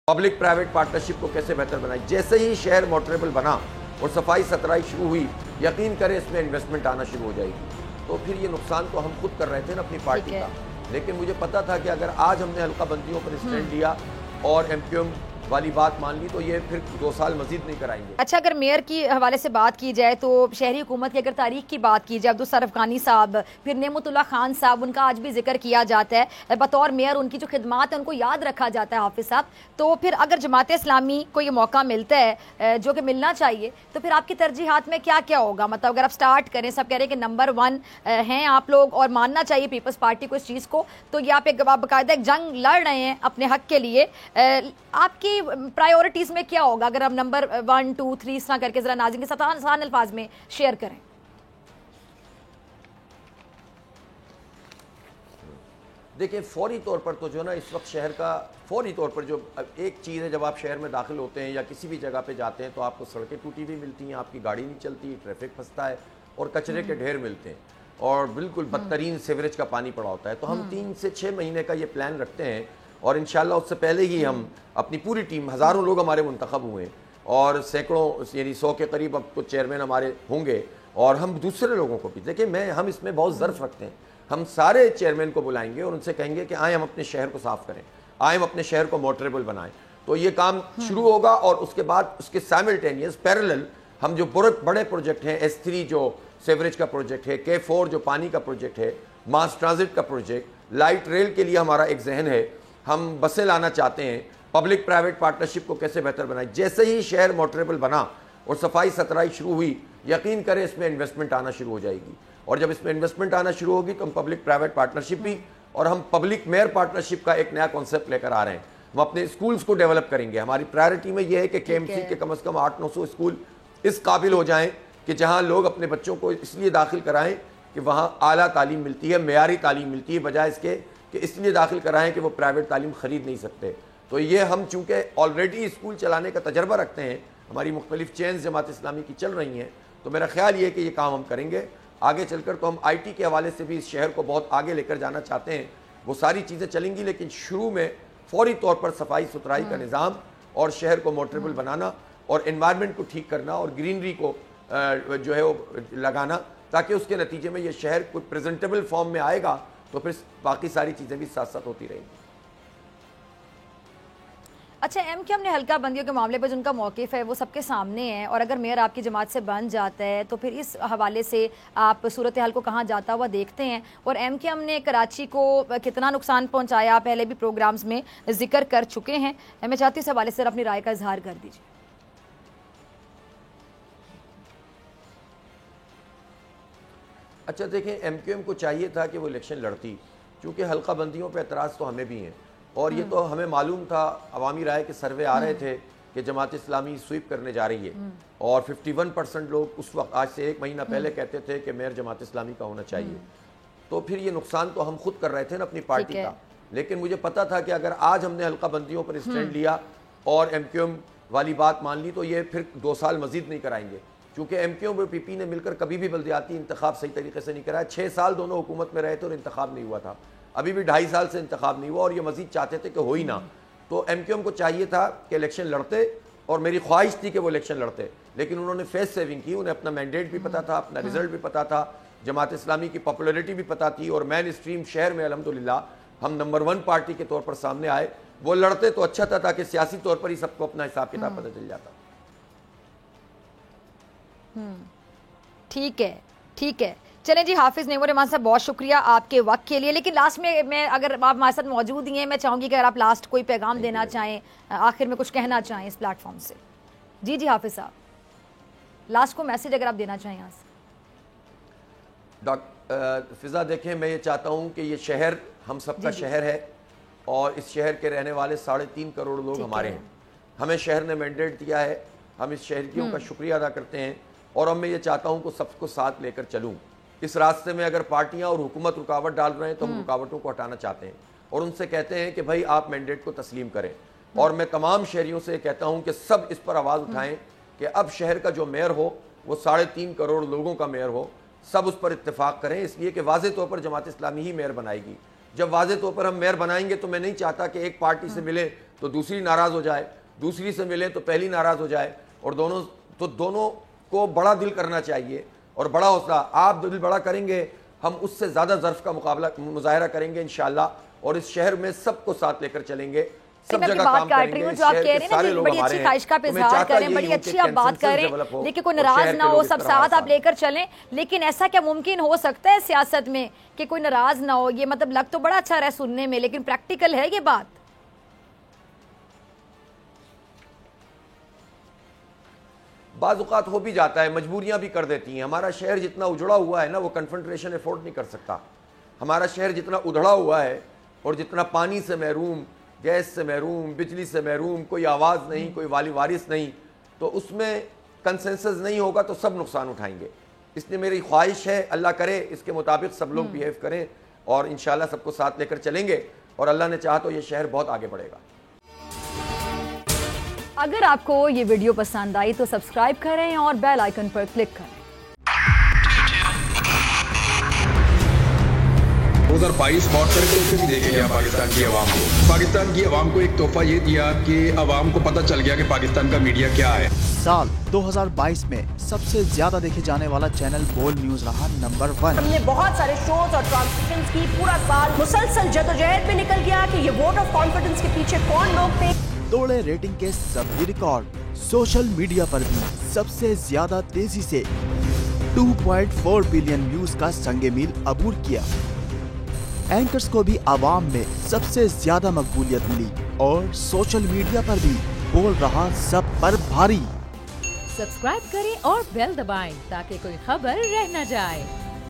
Public private partnership کو کیسے بہتر بنائیں. جیسے ہی شہر موٹریبل بنا اور صفائی ستھرائی شروع ہوئی, یقین کریں اس میں انویسٹمنٹ آنا شروع ہو جائے گی. تو پھر یہ نقصان تو ہم خود کر رہے تھے نا اپنی پارٹی کا, لیکن مجھے پتا تھا کہ اگر آج ہم نے حلقہ بندیوں پر اسٹینڈ لیا اور ایم کیو ایم والی بات مان لی تو یہ پھر 2 سال مزید نہیں کرائیں گے. اچھا, اگر میئر کی حوالے سے بات کی جائے تو شہری حکومت کی اگر تاریخ کی بات کی جائے, عبدالصرف غانی صاحب, پھر نعمت اللہ خان صاحب, ان کا آج بھی ذکر کیا جاتا ہے بطور میئر, ان کی جو خدمات ہیں ان کو یاد رکھا جاتا ہے حافظ صاحب. تو پھر اگر جماعت اسلامی کو یہ موقع ملتا ہے جو کہ ملنا چاہیے, تو پھر آپ کی ترجیحات میں کیا کیا ہوگا؟ مطلب اگر آپ سٹارٹ کریں, سب کہہ رہے ہیں کہ نمبر 1 ہیں آپ لوگ اور ماننا چاہیے پیپلز پارٹی کو اس چیز کو, تو یہ آپ باقاعدہ ایک جنگ لڑ رہے ہیں اپنے حق کے لیے, آپ کی پرائیورٹیز میں کیا ہوگا اگر آپ نمبر 1 2 3 اس طرح کر کے ذرا ناظرین کے ساتھ آسان الفاظ میں شیئر کریں؟ دیکھیں, فوری طور پر تو جو نا اس وقت شہر کا فوری طور پر جو ایک چیز ہے, جب آپ شہر میں داخل ہوتے ہیں یا کسی بھی جگہ پہ جاتے ہیں تو آپ کو سڑکیں ٹوٹی ہوئی ملتی ہیں, آپ کی گاڑی نہیں چلتی, ٹریفک پھنستا ہے اور کچرے کے ڈھیر ملتے ہیں اور بالکل بدترین سیوریج کا پانی پڑا ہوتا ہے. تو ہم 3 سے 6 مہینے کا یہ پلان رکھتے ہیں اور انشاءاللہ اس سے پہلے ہی ہم اپنی پوری ٹیم, ہزاروں لوگ ہمارے منتخب ہوئے ہیں اور سینکڑوں یعنی 100 کے قریب اب کچھ چیئرمین ہمارے ہوں گے, اور ہم دوسرے لوگوں کو بھی دیکھیں ہم اس میں بہت ظرف رکھتے ہیں. ہم سارے چیئرمین کو بلائیں گے اور ان سے کہیں گے کہ آئیں ہم اپنے شہر کو صاف کریں, آئیں ہم اپنے شہر کو موٹریبل بنائیں. تو یہ کام شروع ہوگا اور اس کے بعد اس کے سائملٹینیس پیرلل ہم جو بڑے پروجیکٹ ہیں, S3 جو سیوریج کا پروجیکٹ ہے, K4 جو پانی کا پروجیکٹ ہے, ماس ٹرانزٹ کا پروجیکٹ, لائٹ ریل کے لیے ہمارا ایک ذہن ہے, ہم بسیں لانا چاہتے ہیں. پبلک پرائیویٹ پارٹنرشپ کو کیسے بہتر بنائیں. جیسے ہی شہر موٹریبل بنا اور صفائی ستھرائی شروع ہوئی, یقین کریں اس میں انویسٹمنٹ آنا شروع ہو جائے گی, اور جب اس میں انویسٹمنٹ آنا شروع ہوگی تو ہم پبلک پرائیویٹ پارٹنرشپ بھی اور ہم پبلک میئر پارٹنرشپ کا ایک نیا کانسیپٹ لے کر آ رہے ہیں. ہم اپنے اسکولز کو ڈیولپ کریں گے. ہماری پرائرٹی میں یہ ہے کہ KMC کے کم از کم 800-900 اسکول اس قابل ہو جائیں کہ جہاں لوگ اپنے بچوں کو اس لیے داخل کرائیں کہ وہاں اعلیٰ تعلیم ملتی ہے, معیاری تعلیم ملتی ہے, بجائے اس کے کہ اس لیے داخل کرائیں کہ وہ پرائیویٹ تعلیم خرید نہیں سکتے. تو یہ ہم چونکہ آلریڈی اسکول چلانے کا تجربہ رکھتے ہیں, ہماری مختلف چینز جماعت اسلامی کی چل رہی ہیں, تو میرا خیال یہ ہے کہ یہ کام ہم کریں گے. آگے چل کر تو ہم IT کے حوالے سے بھی اس شہر کو بہت آگے لے کر جانا چاہتے ہیں. وہ ساری چیزیں چلیں گی, لیکن شروع میں فوری طور پر صفائی ستھرائی کا نظام اور شہر کو موٹریبل بنانا اور انوائرمنٹ کو ٹھیک کرنا اور گرینری کو جو ہے وہ لگانا, تاکہ اس کے نتیجے میں یہ شہر کوئی پریزنٹیبل فارم میں آئے گا تو پھر باقی ساری چیزیں بھی ساتھ ساتھ ہوتی رہیں گی. اچھا, MKM نے حلقہ بندیوں کے معاملے پر جن کا موقف ہے وہ سب کے سامنے ہے, اور اگر میئر آپ کی جماعت سے بن جاتا ہے تو پھر اس حوالے سے آپ صورتحال کو کہاں جاتا ہوا دیکھتے ہیں, اور MKM نے کراچی کو کتنا نقصان پہنچایا پہلے بھی پروگرامز میں ذکر کر چکے ہیں. میں چاہتی ہوں اس حوالے سے اپنی رائے کا اظہار کر دیجیے. اچھا دیکھیں, MKM کو چاہیے تھا کہ وہ الیکشن لڑتی, چونکہ حلقہ بندیوں پہ اعتراض تو ہمیں بھی ہیں, اور یہ تو ہمیں معلوم تھا, عوامی رائے کے سروے آ رہے تھے کہ جماعت اسلامی سویپ کرنے جا رہی ہے, اور 51% لوگ اس وقت آج سے 1 مہینہ پہلے کہتے تھے کہ میئر جماعت اسلامی کا ہونا چاہیے. تو پھر یہ نقصان تو ہم خود کر رہے تھے نا اپنی پارٹی کا, لیکن مجھے پتا تھا کہ اگر آج ہم نے حلقہ بندیوں پر اسٹینڈ لیا اور MKM والی بات مان لی تو یہ پھر 2 سال مزید نہیں کرائیں گے, کیونکہ MKM اور PP نے مل کر کبھی بھی بلدیاتی انتخاب صحیح طریقے سے نہیں کرایا. 6 سال دونوں حکومت میں رہے تھے اور انتخاب نہیں ہوا تھا, ابھی بھی 2.5 سال سے انتخاب نہیں ہوا, اور یہ مزید چاہتے تھے کہ ہو ہی نہ. تو MKM کو چاہیے تھا کہ الیکشن لڑتے, اور میری خواہش تھی کہ وہ الیکشن لڑتے, لیکن انہوں نے فیس سیونگ کی. انہیں اپنا مینڈیٹ بھی پتا تھا, اپنا رزلٹ بھی پتا تھا, جماعت اسلامی کی پاپولیرٹی بھی پتا تھی, اور مین اسٹریم شہر میں الحمدللہ ہم نمبر 1 پارٹی کے طور پر سامنے آئے. وہ لڑتے تو اچھا تھا تاکہ سیاسی طور پر ہی سب کو اپنا حساب کتاب پتہ چل جاتا. ٹھیک ہے, چلیں جی. حافظ نعیم الرحمان صاحب, بہت شکریہ آپ کے وقت کے لیے. لیکن لاسٹ میں اگر آپ ہمارے ساتھ موجود ہی ہیں, میں چاہوں گی کہ اگر آپ لاسٹ کوئی پیغام دینا چاہیں, آخر میں کچھ کہنا چاہیں اس پلیٹ فارم سے. جی حافظ صاحب, لاسٹ کو میسج اگر آپ دینا چاہیں یہاں سے. فضا, دیکھیں میں یہ چاہتا ہوں کہ یہ شہر ہم سب کا شہر ہے, اور اس شہر کے رہنے والے 3.5 کروڑ لوگ ہمارے ہیں. ہمیں شہر نے مینڈیٹ دیا ہے, ہم اس شہریوں کا شکریہ ادا کرتے ہیں, اور اب میں یہ چاہتا ہوں کہ سب کو ساتھ لے کر چلوں. اس راستے میں اگر پارٹیاں اور حکومت رکاوٹ ڈال رہے ہیں تو ہم رکاوٹوں کو ہٹانا چاہتے ہیں, اور ان سے کہتے ہیں کہ بھائی آپ مینڈیٹ کو تسلیم کریں. اور میں تمام شہریوں سے کہتا ہوں کہ سب اس پر آواز اٹھائیں کہ اب شہر کا جو میئر ہو وہ 3.5 کروڑ لوگوں کا میئر ہو. سب اس پر اتفاق کریں, اس لیے کہ واضح طور پر جماعت اسلامی ہی میئر بنائے گی. جب واضح طور پر ہم میئر بنائیں گے تو میں نہیں چاہتا کہ ایک پارٹی سے ملے تو دوسری ناراض ہو جائے, دوسری سے ملے تو پہلی ناراض ہو جائے, اور دونوں کو بڑا دل کرنا چاہیے اور بڑا حوصلہ. آپ دل بڑا کریں گے, ہم اس سے زیادہ ظرف کا مظاہرہ کریں گے انشاءاللہ, اور اس شہر میں سب کو ساتھ لے کر چلیں گے, سب جگہ کام کریں گے. جو آپ کہہ رہے ہیں نا بڑی اچھی خواہش کا اظہار کریں, بڑی اچھی آپ بات کریں, لیکن کوئی ناراض نہ ہو, سب ساتھ آپ لے کر چلیں. لیکن ایسا کیا ممکن ہو سکتا ہے سیاست میں کہ کوئی ناراض نہ ہو؟ یہ مطلب لگ تو بڑا اچھا رہا ہے سننے میں, لیکن پریکٹیکل ہے یہ بات؟ بعض اوقات ہو بھی جاتا ہے, مجبوریاں بھی کر دیتی ہیں. ہمارا شہر جتنا اجڑا ہوا ہے نا, وہ کنفنٹریشن افورڈ نہیں کر سکتا. ہمارا شہر جتنا ادھڑا ہوا ہے اور جتنا پانی سے محروم, گیس سے محروم, بجلی سے محروم, کوئی آواز نہیں, کوئی والی وارث نہیں, تو اس میں کنسنسس نہیں ہوگا تو سب نقصان اٹھائیں گے. اس لیے میری خواہش ہے, اللہ کرے اس کے مطابق سب لوگ بیہیو کریں, اور انشاءاللہ سب کو ساتھ لے کر چلیں گے, اور اللہ نے چاہا تو یہ شہر بہت آگے بڑھے گا. اگر آپ کو یہ ویڈیو پسند آئی تو سبسکرائب کریں اور بیل آئیکن پر کلک کریں. 2022 بہت سارے طریقے سے دیکھے گیا پاکستان کی عوام کو. پاکستان کی عوام کو ایک تحفہ یہ دیا کہ عوام کو پتہ چل گیا کہ پاکستان کا میڈیا کیا ہے. سال 2022 میں سب سے زیادہ دیکھے جانے والا چینل بول نیوز رہا نمبر 1. ہم نے بہت سارے شوز اور ٹرانسمیشنز کی, پورا سال مسلسل جدوجہد میں نکل گیا کہ یہ ووٹ آف کانفیڈنس کے پیچھے کون لوگ تھے. توڑے ریٹنگ کے سبھی ریکارڈ. سوشل میڈیا پر بھی سب سے زیادہ تیزی سے 2.4 بلین ویوز کا سنگ میل عبور کیا. اینکرز کو بھی عوام میں سب سے زیادہ مقبولیت ملی, اور سوشل میڈیا پر بھی بول رہا سب پر بھاری. سبسکرائب کریں اور بیل دبائیں تاکہ کوئی خبر رہ نہ جائے.